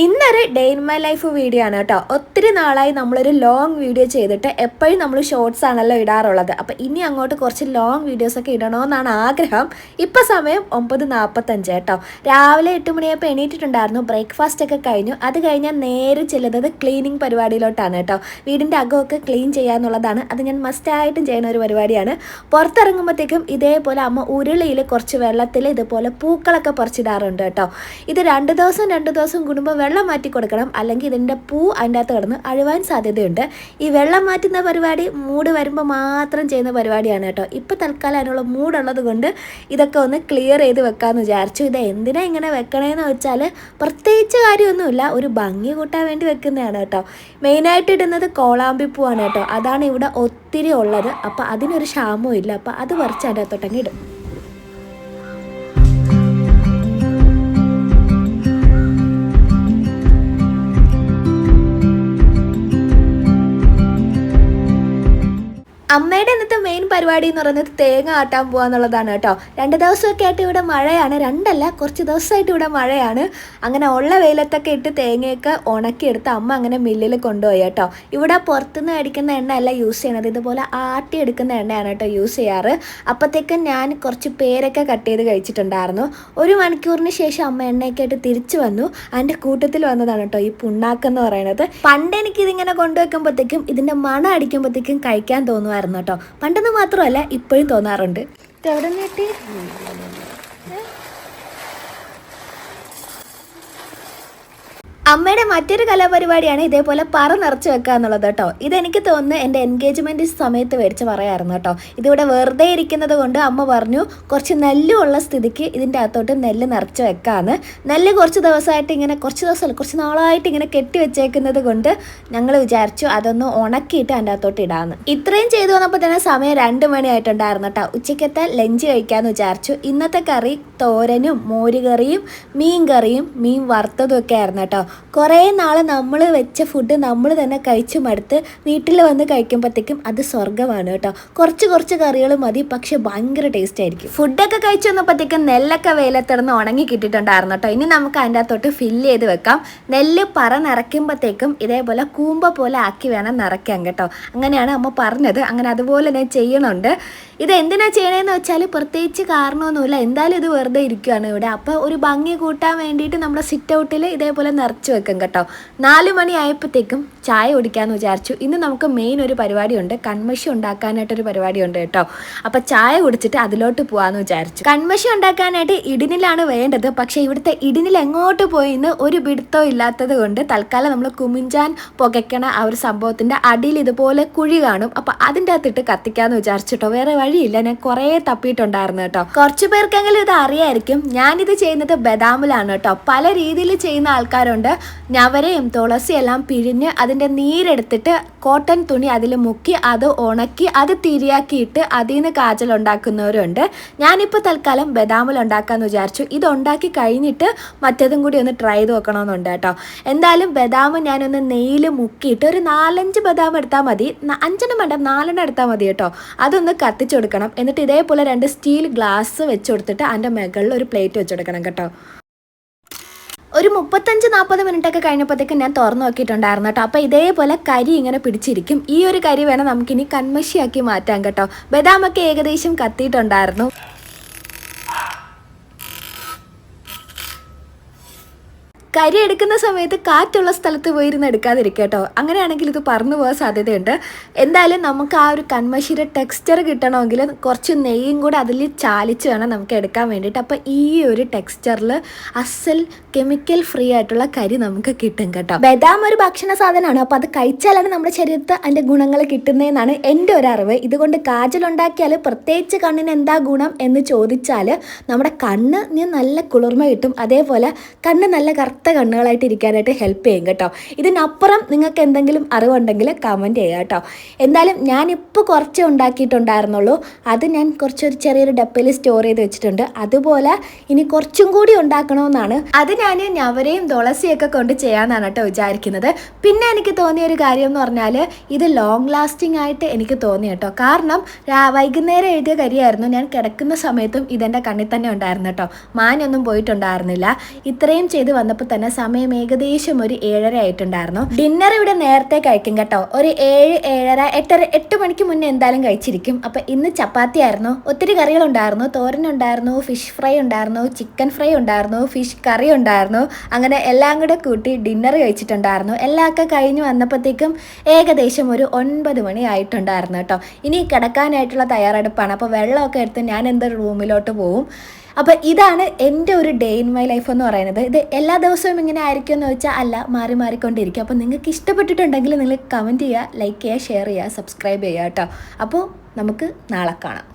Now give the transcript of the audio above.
ഇന്നൊരു day in my life video ആണ് കേട്ടോ. ഒത്തിരി നാളായി നമ്മളൊരു ലോങ് വീഡിയോ ചെയ്തിട്ട് എപ്പോഴും നമ്മൾ ഷോർട്സ് ആണല്ലോ ഇടാറുള്ളത്. അപ്പം ഇനി അങ്ങോട്ട് കുറച്ച് ലോങ് വീഡിയോസൊക്കെ ഇടണമെന്നാണ് ആഗ്രഹം. ഇപ്പം സമയം 9:45 കേട്ടോ. രാവിലെ 8 മണിയായപ്പോൾ എണീറ്റിട്ടുണ്ടായിരുന്നു. ബ്രേക്ക്ഫാസ്റ്റ് ഒക്കെ കഴിഞ്ഞു. അത് കഴിഞ്ഞാൽ നേരെ ചെല്ലുന്നത് ക്ലീനിങ് പരിപാടിയിലോട്ടാണ് കേട്ടോ. വീടിൻ്റെ അകമൊക്കെ ക്ലീൻ ചെയ്യാന്നുള്ളതാണ്. അത് ഞാൻ മസ്റ്റായിട്ടും ചെയ്യുന്ന ഒരു പരിപാടിയാണ്. പുറത്തിറങ്ങുമ്പോഴത്തേക്കും ഇതേപോലെ അമ്മ ഉരുളിയിൽ കുറച്ച് വെള്ളത്തിൽ ഇതുപോലെ പൂക്കളൊക്കെ പറിച്ചിടാറുണ്ട് കേട്ടോ. ഇത് രണ്ട് ദിവസം കൂടുമ്പോൾ വെള്ളം മാറ്റി കൊടുക്കണം, അല്ലെങ്കിൽ ഇതിൻ്റെ പൂ അതിൻ്റെ അകത്ത് കിടന്ന് അഴുവാൻ സാധ്യതയുണ്ട്. ഈ വെള്ളം മാറ്റുന്ന പരിപാടി മൂഡ് വരുമ്പോൾ മാത്രം ചെയ്യുന്ന പരിപാടിയാണ് കേട്ടോ. ഇപ്പോൾ തൽക്കാലം അതിനുള്ള മൂടുള്ളത് കൊണ്ട് ഇതൊക്കെ ഒന്ന് ക്ലിയർ ചെയ്ത് വെക്കാമെന്ന് വിചാരിച്ചു. ഇത് എന്തിനാ ഇങ്ങനെ വെക്കണേന്ന് വെച്ചാൽ പ്രത്യേകിച്ച് കാര്യമൊന്നുമില്ല, ഒരു ഭംഗി കൂട്ടാൻ വേണ്ടി വെക്കുന്നതാണ് കേട്ടോ. മെയിനായിട്ട് ഇടുന്നത് കോളാമ്പിപ്പൂവാണ് കേട്ടോ. അതാണ് ഇവിടെ ഒത്തിരി ഉള്ളത്. അപ്പോൾ അതിനൊരു ക്ഷാമവും ഇല്ല. അപ്പോൾ അത് പറിച്ച് അതിൻ്റെ അകത്തോട്ടങ്ങ് ഇടും. അമ്മയുടെ ഇന്നത്തെ മെയിൻ പരിപാടി എന്ന് പറയുന്നത് തേങ്ങ ആട്ടാൻ പോകാന്നുള്ളതാണ് കേട്ടോ. 2 ദിവസമൊക്കെ ആയിട്ട് ഇവിടെ മഴയാണ്. 2 കുറച്ച് ദിവസമായിട്ട് ഇവിടെ മഴയാണ്. അങ്ങനെ ഉള്ള വെയിലത്തൊക്കെ ഇട്ട് തേങ്ങയൊക്കെ ഉണക്കിയെടുത്ത് അമ്മ അങ്ങനെ മില്ലിൽ കൊണ്ടുപോയി കേട്ടോ. ഇവിടെ പുറത്തുനിന്ന് മേടിക്കുന്ന എണ്ണ അല്ല യൂസ് ചെയ്യണത്, ഇതുപോലെ ആട്ടിയെടുക്കുന്ന എണ്ണയാണ് കേട്ടോ യൂസ് ചെയ്യാറ്. അപ്പോഴത്തേക്കും ഞാൻ കുറച്ച് പേരൊക്കെ കട്ട് ചെയ്ത് കഴിച്ചിട്ടുണ്ടായിരുന്നു. 1 മണിക്കൂറിന് ശേഷം അമ്മ എണ്ണയൊക്കെ ആയിട്ട് തിരിച്ചു വന്നു. അതിൻ്റെ കൂട്ടത്തിൽ വന്നതാണ് കേട്ടോ ഈ പുണ്ണാക്കെന്ന് പറയുന്നത്. പണ്ട് എനിക്കിതിങ്ങനെ കൊണ്ടുവെക്കുമ്പോഴത്തേക്കും ഇതിൻ്റെ മണം അടിക്കുമ്പോഴത്തേക്കും കഴിക്കാൻ തോന്നുമായിരുന്നു കേട്ടോ. പണ്ടെന്ന് മാത്രമല്ല ഇപ്പോഴും തോന്നാറുണ്ട്. എവിടെ നീട്ടി അമ്മയുടെ മറ്റൊരു കലാപരിപാടിയാണ് ഇതേപോലെ പറ നിറച്ച് വെക്കുക എന്നുള്ളത് കേട്ടോ. ഇതെനിക്ക് തോന്നുന്നു എൻ്റെ എൻഗേജ്മെൻറ്റ് സമയത്ത് മേടിച്ച് പറയായിരുന്നു കേട്ടോ. ഇതിവിടെ വെറുതെ ഇരിക്കുന്നത് കൊണ്ട് അമ്മ പറഞ്ഞു കുറച്ച് നെല്ലുള്ള സ്ഥിതിക്ക് ഇതിൻ്റെ അകത്തോട്ട് നെല്ല് നിറച്ച് വെക്കാമെന്ന്. നെല്ല് കുറച്ച് ദിവസമായിട്ട് ഇങ്ങനെ കുറച്ച് നാളായിട്ട് ഇങ്ങനെ കെട്ടി വെച്ചേക്കുന്നത് കൊണ്ട് ഞങ്ങൾ വിചാരിച്ചു അതൊന്ന് ഉണക്കിയിട്ട് അതിൻ്റെ അകത്തോട്ട് ഇടാമെന്ന്. ഇത്രയും ചെയ്തു വന്നപ്പോൾ തന്നെ സമയം 2 മണിയായിട്ടുണ്ടായിരുന്നു കേട്ടോ. ഉച്ചയ്ക്കത്തെ ലഞ്ച് കഴിക്കാമെന്ന് വിചാരിച്ചു. ഇന്നത്തെ കറി തോരനും മോരുകറിയും മീൻ കറിയും മീൻ വറുത്തതും ഒക്കെ ആയിരുന്നു കേട്ടോ. കുറേ നാൾ നമ്മൾ വെച്ച ഫുഡ് നമ്മൾ തന്നെ കഴിച്ചു മടുത്ത് വീട്ടിൽ വന്ന് കഴിക്കുമ്പോഴത്തേക്കും അത് സ്വർഗ്ഗമാണ് കേട്ടോ. കുറച്ച് കറികൾ മതി, പക്ഷെ ഭയങ്കര ടേസ്റ്റ് ആയിരിക്കും. ഫുഡൊക്കെ കഴിച്ചു വന്നപ്പോഴത്തേക്കും നെല്ലൊക്കെ വെയിലത്തിടന്ന് ഉണങ്ങി കിട്ടിയിട്ടുണ്ടായിരുന്നു കേട്ടോ. ഇനി നമുക്ക് അതിൻ്റെ അകത്തോട്ട് ഫില്ല് ചെയ്ത് വെക്കാം. നെല്ല് പറ നിറയ്ക്കുമ്പോഴത്തേക്കും ഇതേപോലെ കൂമ്പ പോലെ ആക്കി വേണം നിറയ്ക്കാൻ കേട്ടോ. അങ്ങനെയാണ് അമ്മ പറഞ്ഞത്. അങ്ങനെ അതുപോലെ ഞാൻ ചെയ്യുന്നുണ്ട്. ഇത് എന്തിനാണ് ചെയ്യണതെന്ന് വെച്ചാൽ പ്രത്യേകിച്ച് കാരണമൊന്നുമില്ല, എന്തായാലും ഇത് വെറുതെ ഇരിക്കുകയാണ് ഇവിടെ. അപ്പോൾ ഒരു ഭംഗി കൂട്ടാൻ വേണ്ടിയിട്ട് നമ്മുടെ സിറ്റ് ഔട്ടിൽ ഇതേപോലെ നിറച്ച് വെക്കും കേട്ടോ. 4 മണി ആയപ്പോഴത്തേക്കും ചായ കുടിക്കാമെന്ന് വിചാരിച്ചു. ഇന്ന് നമുക്ക് മെയിൻ ഒരു പരിപാടിയുണ്ട്, കൺമഷി ഉണ്ടാക്കാനായിട്ടൊരു പരിപാടിയുണ്ട് കേട്ടോ. അപ്പോൾ ചായ കുടിച്ചിട്ട് അതിലോട്ട് പോകാമെന്ന് വിചാരിച്ചു. കൺമഷി ഉണ്ടാക്കാനായിട്ട് ഇടിനിലാണ് വേണ്ടത്. പക്ഷേ ഇവിടുത്തെ ഇടിനിൽ എങ്ങോട്ട് പോയിന്ന് ഒരു പിടുത്തവും ഇല്ലാത്തത് കൊണ്ട് തൽക്കാലം നമ്മൾ കുമിഞ്ചാൻ പുകയ്ക്കണ ആ ഒരു സംഭവത്തിൻ്റെ അടിയിൽ ഇതുപോലെ കുഴി കാണും. അപ്പോൾ അതിൻ്റെ അകത്തിട്ട് കത്തിക്കാമെന്ന് വിചാരിച്ചിട്ടോ. വേറെ വഴിയില്ല, ഞാൻ കുറേ തപ്പിയിട്ടുണ്ടായിരുന്നു കേട്ടോ. കുറച്ച് പേർക്കെങ്കിലും ഇത് അറിയായിരിക്കും. ഞാനിത് ചെയ്യുന്നത് ബദാമിലാണ് കേട്ടോ. പല രീതിയിൽ ചെയ്യുന്ന ആൾക്കാരുണ്ട്. ഞവരയും തുളസിയും എല്ലാം പിഴിഞ്ഞ് അതിൻ്റെ നീരെടുത്തിട്ട് കോട്ടൺ തുണി അതിൽ മുക്കി അത് ഉണക്കി അത് തിരിയാക്കിയിട്ട് അതിൽ നിന്ന് കാജൽ ഉണ്ടാക്കുന്നവരുണ്ട്. ഞാനിപ്പോൾ തൽക്കാലം ബദാമിൽ ഉണ്ടാക്കാമെന്ന് വിചാരിച്ചു. ഇത് ഉണ്ടാക്കി കഴിഞ്ഞിട്ട് മറ്റേതും കൂടി ഒന്ന് ട്രൈ ചെയ്ത് നോക്കണമെന്നുണ്ട് കേട്ടോ. എന്തായാലും ബദാം ഞാനൊന്ന് നെയ്യിൽ മുക്കിയിട്ട് ഒരു 4-5 ബദാം എടുത്താൽ മതി. 5 വേണ്ട, 4 എടുത്താൽ മതി കേട്ടോ. അതൊന്ന് കത്തിച്ചു കൊടുക്കണം. എന്നിട്ട് ഇതേപോലെ 2 സ്റ്റീൽ ഗ്ലാസ് വെച്ച് കൊടുത്തിട്ട് അതിൻ്റെ മുകളിൽ ഒരു പ്ലേറ്റ് വെച്ച് കൊടുക്കണം കേട്ടോ. ഒരു 35-40 മിനിറ്റൊക്കെ കഴിഞ്ഞപ്പോഴത്തേക്കും ഞാൻ തുറന്നു നോക്കിയിട്ടുണ്ടായിരുന്നു കേട്ടോ. അപ്പോൾ ഇതേപോലെ കരി ഇങ്ങനെ പിടിച്ചിരിക്കും. ഈ ഒരു കരി വേണം നമുക്കിനി കൺമഷിയാക്കി മാറ്റാൻ കേട്ടോ. ബദാമൊക്കെ ഏകദേശം കത്തിയിട്ടുണ്ടായിരുന്നു. കരി എടുക്കുന്ന സമയത്ത് കാറ്റുള്ള സ്ഥലത്ത് പോയിരുന്ന് എടുക്കാതിരിക്കുക കേട്ടോ. അങ്ങനെയാണെങ്കിൽ ഇത് പറന്നു പോകാൻ സാധ്യതയുണ്ട്. എന്തായാലും നമുക്ക് ആ ഒരു കൺമഷിയുടെ ടെക്സ്ചർ കിട്ടണമെങ്കിൽ കുറച്ച് നെയ്യും കൂടെ അതിൽ ചാലിച്ച് വേണം നമുക്ക് എടുക്കാൻ വേണ്ടിയിട്ട്. അപ്പോൾ ഈ ഒരു ടെക്സ്ചറിൽ അസൽ കെമിക്കൽ ഫ്രീ ആയിട്ടുള്ള കരി നമുക്ക് കിട്ടും കേട്ടോ. ബദാം ഒരു ഭക്ഷണ സാധനമാണ്. അപ്പോൾ അത് കഴിച്ചാലാണ് നമ്മുടെ ശരീരത്തിൽ അതിൻ്റെ ഗുണങ്ങൾ കിട്ടുന്നതെന്നാണ് എൻ്റെ ഒരു അറിവ്. ഇതുകൊണ്ട് കാജൽ ഉണ്ടാക്കിയാൽ പ്രത്യേകിച്ച് കണ്ണിന് എന്താ ഗുണം എന്ന് ചോദിച്ചാൽ നമ്മുടെ കണ്ണ് നല്ല കുളിർമ കിട്ടും. അതേപോലെ കണ്ണ് നല്ല കണ്ണുകളായിട്ട് ഇരിക്കാനായിട്ട് ഹെൽപ്പ് ചെയ്യും കേട്ടോ. ഇതിനപ്പുറം നിങ്ങൾക്ക് എന്തെങ്കിലും അറിവുണ്ടെങ്കിൽ കമൻറ്റ് ചെയ്യുക കേട്ടോ. എന്തായാലും ഞാനിപ്പോൾ കുറച്ച് ഉണ്ടാക്കിയിട്ടുണ്ടായിരുന്നുള്ളൂ. അത് ഞാൻ ചെറിയൊരു ഡപ്പയിൽ സ്റ്റോർ ചെയ്ത് വെച്ചിട്ടുണ്ട്. അതുപോലെ ഇനി കുറച്ചും കൂടി ഉണ്ടാക്കണമെന്നാണ്. അത് ഞാൻ ഞവരയും തുളസിയൊക്കെ കൊണ്ട് ചെയ്യാമെന്നാണ് കേട്ടോ വിചാരിക്കുന്നത്. പിന്നെ എനിക്ക് തോന്നിയ ഒരു കാര്യം എന്ന് പറഞ്ഞാൽ ഇത് ലോങ് ലാസ്റ്റിംഗ് ആയിട്ട് എനിക്ക് തോന്നി കേട്ടോ. കാരണം വൈകുന്നേരം എഴുതിയ കരിയായിരുന്നു. ഞാൻ കിടക്കുന്ന സമയത്തും ഇതെൻ്റെ കണ്ണിൽ തന്നെ ഉണ്ടായിരുന്നു കേട്ടോ. മാനൊന്നും പോയിട്ടുണ്ടായിരുന്നില്ല. ഇത്രയും ചെയ്ത് വന്നപ്പോൾ തന്നെ സമയം ഏകദേശം ഒരു 7:30 ആയിട്ടുണ്ടായിരുന്നു. ഡിന്നർ ഇവിടെ നേരത്തെ കഴിക്കും കേട്ടോ, ഒരു 7, 7:30, 8:30, 8 മണിക്ക് മുന്നേ എന്തായാലും കഴിച്ചിരിക്കും. അപ്പം ഇന്ന് ചപ്പാത്തി ആയിരുന്നു, ഒത്തിരി കറികളുണ്ടായിരുന്നു. തോരനുണ്ടായിരുന്നു, ഫിഷ് ഫ്രൈ ഉണ്ടായിരുന്നു, ചിക്കൻ ഫ്രൈ ഉണ്ടായിരുന്നു, ഫിഷ് കറി ഉണ്ടായിരുന്നു. അങ്ങനെ എല്ലാം കൂടെ കൂട്ടി ഡിന്നർ കഴിച്ചിട്ടുണ്ടായിരുന്നു. എല്ലാമൊക്കെ കഴിഞ്ഞ് വന്നപ്പോഴത്തേക്കും ഏകദേശം ഒരു 9 മണി ആയിട്ടുണ്ടായിരുന്നു കേട്ടോ. ഇനി കിടക്കാനായിട്ടുള്ള തയ്യാറെടുപ്പാണ്. അപ്പോൾ വെള്ളമൊക്കെ എടുത്ത് ഞാൻ എൻ്റെ റൂമിലോട്ട് പോവും. അപ്പോൾ ഇതാണ് എൻ്റെ ഒരു ഡേ ഇൻ മൈ ലൈഫ് എന്ന് പറയുന്നത്. ഇത് എല്ലാ ദിവസവും ഇങ്ങനെ ആയിരിക്കും എന്ന് വെച്ചാൽ അല്ല, മാറി മാറിക്കൊണ്ടിരിക്കും. അപ്പോൾ നിങ്ങൾക്ക് ഇഷ്ടപ്പെട്ടിട്ടുണ്ടെങ്കിൽ നിങ്ങൾ കമൻറ്റ് ചെയ്യുക, ലൈക്ക് ചെയ്യുക, ഷെയർ ചെയ്യുക, സബ്സ്ക്രൈബ് ചെയ്യുക കേട്ടോ. അപ്പോൾ നമുക്ക് നാളെ കാണാം.